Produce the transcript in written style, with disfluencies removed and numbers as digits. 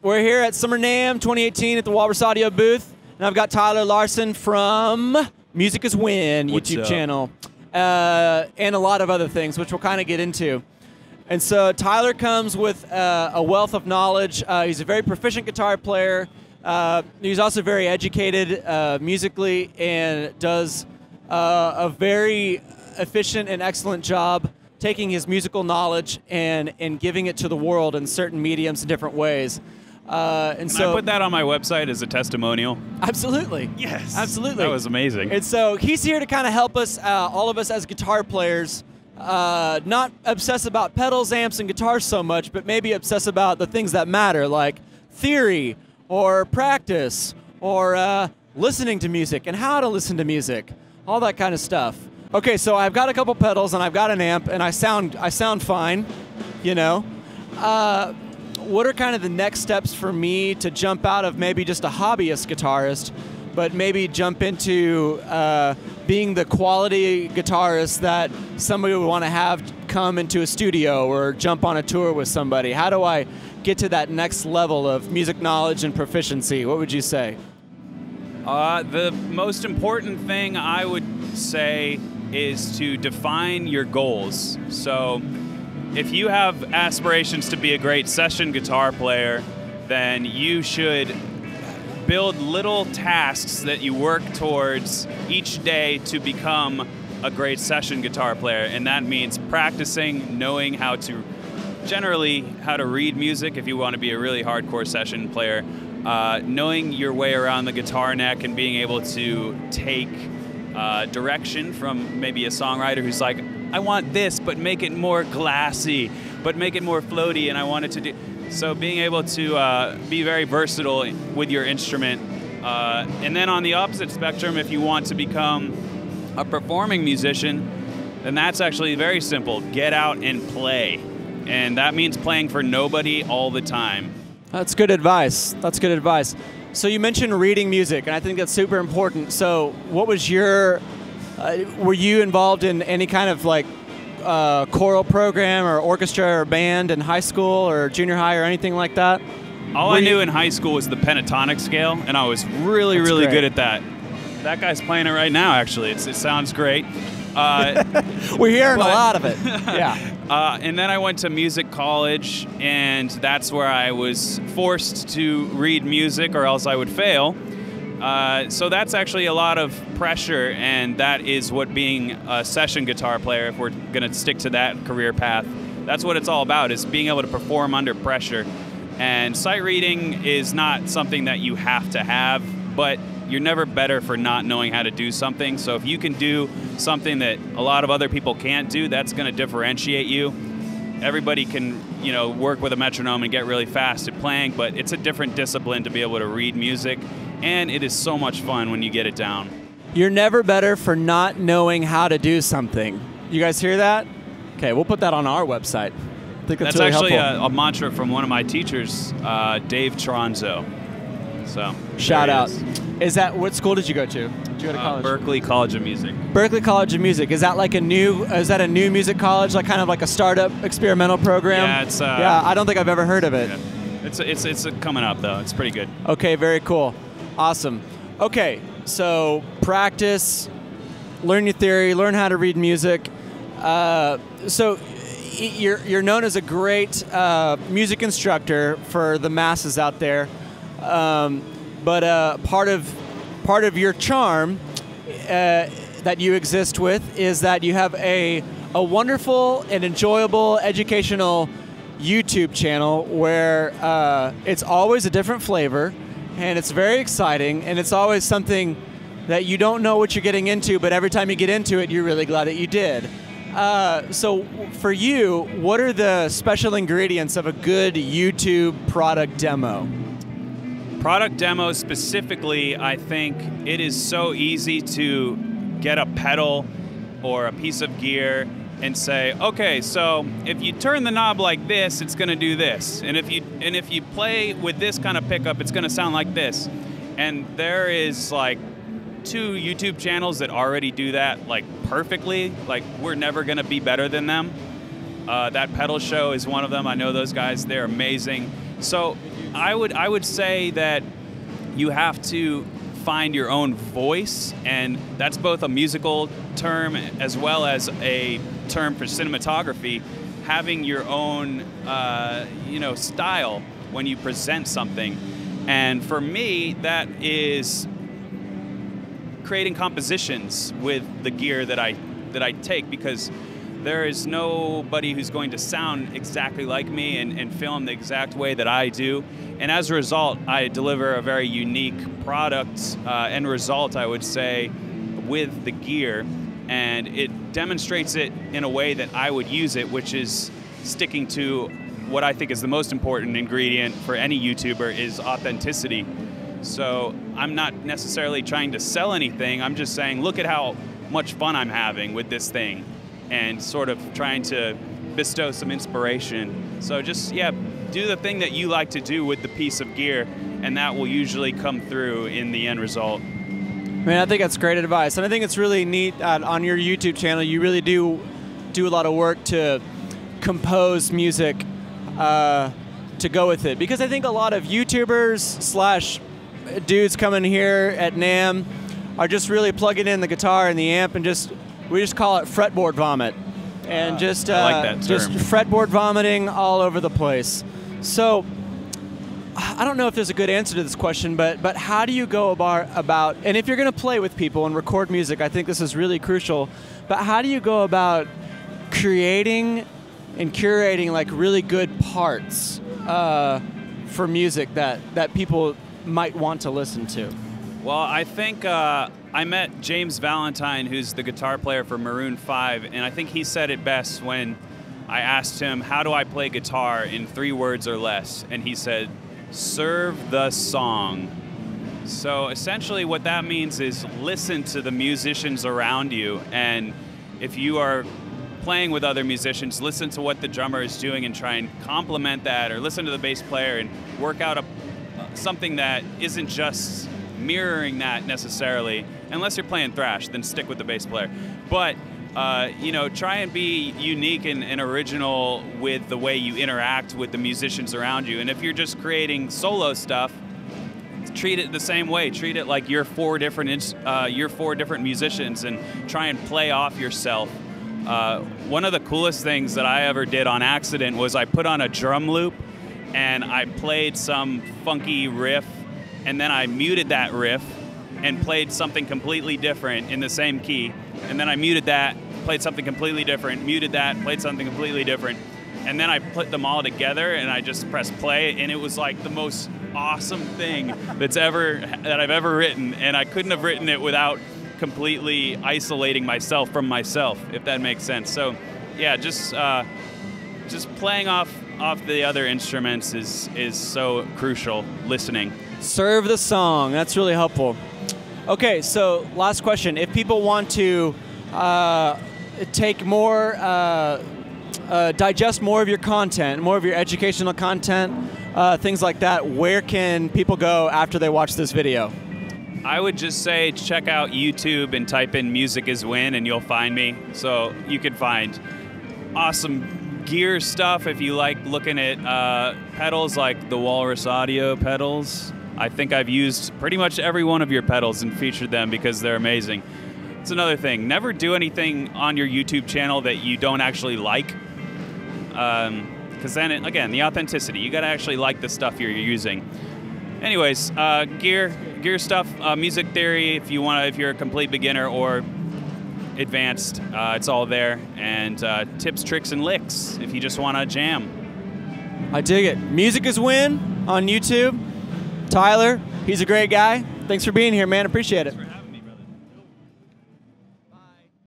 we're here at Summer NAMM 2018 at the Walrus Audio booth, and I've got Tyler Larson from musiciswin YouTube channel, and a lot of other things, which we'll kind of get into. And so Tyler comes with a wealth of knowledge. He's a very proficient guitar player. He's also very educated musically and does a very efficient and excellent job taking his musical knowledge and giving it to the world in certain mediums in different ways. Can I put that on my website as a testimonial? Absolutely. Yes. Absolutely. That was amazing. And so he's here to kind of help us, all of us as guitar players, not obsess about pedals, amps, and guitars so much, but maybe obsess about the things that matter, like theory or practice or listening to music and how to listen to music, all that kind of stuff. Okay, so I've got a couple pedals and I've got an amp and I sound fine, you know. What are kind of the next steps for me to jump out of maybe just a hobbyist guitarist, but maybe jump into being the quality guitarist that somebody would want to have come into a studio or jump on a tour with somebody? How do I get to that next level of music knowledge and proficiency? What would you say? The most important thing I would say is to define your goals. So if you have aspirations to be a great session guitar player, then you should build little tasks that you work towards each day to become a great session guitar player. And that means practicing, knowing how to read music if you want to be a really hardcore session player, knowing your way around the guitar neck and being able to take direction from maybe a songwriter who's like, I want this, but make it more glassy, but make it more floaty, and I want it to do. So being able to be very versatile with your instrument. And then on the opposite spectrum, if you want to become a performing musician, then that's actually very simple. Get out and play. And that means playing for nobody all the time. That's good advice. That's good advice. So you mentioned reading music, and I think that's super important. So what was your, were you involved in any kind of like choral program or orchestra or band in high school or junior high or anything like that? All I knew in high school was the pentatonic scale, and I was really good at that. That guy's playing it right now, actually. It sounds great. We're hearing a lot of it. Yeah. And then I went to music college, and that's where I was forced to read music or else I would fail. So that's actually a lot of pressure, and that is what being a session guitar player, if we're going to stick to that career path, that's what it's all about, is being able to perform under pressure. And sight reading is not something that you have to have, but you're never better for not knowing how to do something. So if you can do something that a lot of other people can't do, that's going to differentiate you. Everybody can, you know, work with a metronome and get really fast at playing, but it's a different discipline to be able to read music, and it is so much fun when you get it down. You're never better for not knowing how to do something. You guys hear that? Okay, we'll put that on our website. I think that's really actually helpful. a mantra from one of my teachers, Dave Tronzo. So shout out. Is that, what school did you go to? Did you go to college? Berklee College of Music. Berklee College of Music. Is that like a new? Is that a new music college, like kind of like a startup experimental program? Yeah, it's. Yeah, I don't think I've ever heard of it. Yeah. It's coming up though. It's pretty good. Okay, very cool, awesome. Okay, so practice, learn your theory, learn how to read music. So you're known as a great music instructor for the masses out there. But part of your charm that you exist with is that you have a wonderful and enjoyable educational YouTube channel where it's always a different flavor, and it's very exciting, and it's always something that you don't know what you're getting into, but every time you get into it, you're really glad that you did. So for you, what are the special ingredients of a good YouTube product demo? Product demo specifically, I think it is so easy to get a pedal or a piece of gear and say, okay, so if you turn the knob like this, it's going to do this, and if you play with this kind of pickup, it's going to sound like this. And there is like 2 YouTube channels that already do that like perfectly. Like, we're never going to be better than them. That Pedal Show is one of them. I know those guys; they're amazing. So I would say that you have to find your own voice, and that's both a musical term as well as a term for cinematography. Having your own, style when you present something, and for me, that is creating compositions with the gear that I take, because there is nobody who's going to sound exactly like me and film the exact way that I do. And as a result, I deliver a very unique product, end result, I would say, with the gear. And it demonstrates it in a way that I would use it, which is sticking to what I think is the most important ingredient for any YouTuber, is authenticity. So I'm not necessarily trying to sell anything. I'm just saying, look at how much fun I'm having with this thing, and sort of trying to bestow some inspiration. So just, do the thing that you like to do with the piece of gear, and that will usually come through in the end result. Man, I think that's great advice. And I think it's really neat on your YouTube channel, you really do a lot of work to compose music to go with it. Because I think a lot of YouTubers / dudes coming here at NAMM are just really plugging in the guitar and the amp, and we just call it fretboard vomit. And I like that term. Just fretboard vomiting all over the place. So I don't know if there's a good answer to this question, but how do you go about, and if you're going to play with people and record music, I think this is really crucial, but how do you go about creating and curating like really good parts for music that people might want to listen to? Well, I think I met James Valentine, who's the guitar player for Maroon 5, and I think he said it best when I asked him, how do I play guitar in 3 words or less? And he said, serve the song. So essentially what that means is listen to the musicians around you, and if you are playing with other musicians, listen to what the drummer is doing and try and complement that, or listen to the bass player and work out something that isn't just mirroring that necessarily. Unless you're playing thrash, then stick with the bass player. But try and be unique and original with the way you interact with the musicians around you. And if you're just creating solo stuff, treat it the same way. Treat it like you're 4 different musicians, and try and play off yourself. One of the coolest things that I ever did on accident was I put on a drum loop and I played some funky riff, and then I muted that riff and played something completely different in the same key. And then I muted that, played something completely different, muted that, played something completely different. And then I put them all together and I just pressed play, and it was like the most awesome thing that I've ever written. And I couldn't have written it without completely isolating myself from myself, if that makes sense. So yeah, just playing off the other instruments is so crucial. Listening. Serve the song. That's really helpful. Okay, so last question. If people want to take more, digest more of your content, more of your educational content, things like that, where can people go after they watch this video? I would just say check out YouTube and type in musiciswin and you'll find me. So you can find awesome gear stuff if you like looking at pedals like the Walrus audio pedals. I think I've used pretty much every one of your pedals and featured them because they're amazing. It's another thing. Never do anything on your YouTube channel that you don't actually like. Because then, again, the authenticity. You got to actually like the stuff you're using. Anyways, gear stuff, music theory. If you're a complete beginner or advanced, it's all there. And tips, tricks, and licks if you just want to jam. I dig it. Musiciswin on YouTube. Tyler, he's a great guy. Thanks for being here, man. Appreciate it.